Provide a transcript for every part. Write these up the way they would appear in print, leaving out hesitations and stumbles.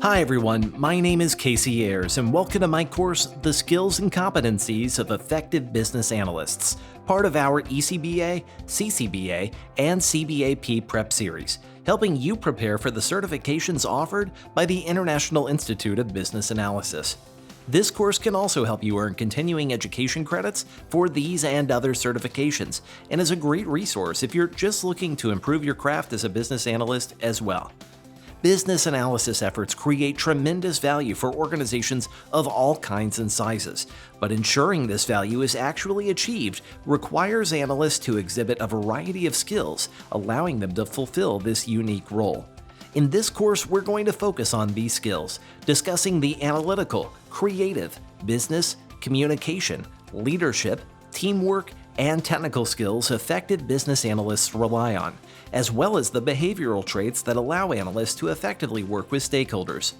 Hi everyone, my name is Casey Ayers and welcome to my course, The Skills and Competencies of Effective Business Analysts, part of our ECBA, CCBA, and CBAP Prep series, helping you prepare for the certifications offered by the International Institute of Business Analysis. This course can also help you earn continuing education credits for these and other certifications, and is a great resource if you're just looking to improve your craft as a business analyst as well. Business analysis efforts create tremendous value for organizations of all kinds and sizes, but ensuring this value is actually achieved requires analysts to exhibit a variety of skills, allowing them to fulfill this unique role. In this course, we're going to focus on these skills, discussing the analytical, creative, business, communication, leadership, teamwork, and technical skills effective business analysts rely on, as well as the behavioral traits that allow analysts to effectively work with stakeholders.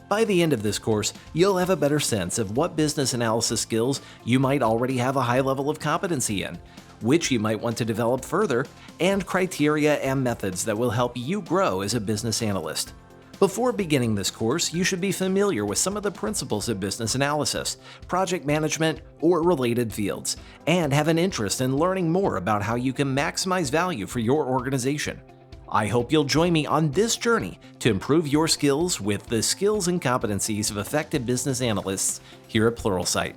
By the end of this course, you'll have a better sense of what business analysis skills you might already have a high level of competency in, which you might want to develop further, and criteria and methods that will help you grow as a business analyst. Before beginning this course, you should be familiar with some of the principles of business analysis, project management, or related fields, and have an interest in learning more about how you can maximize value for your organization. I hope you'll join me on this journey to improve your skills with the skills and competencies of effective business analysts here at Pluralsight.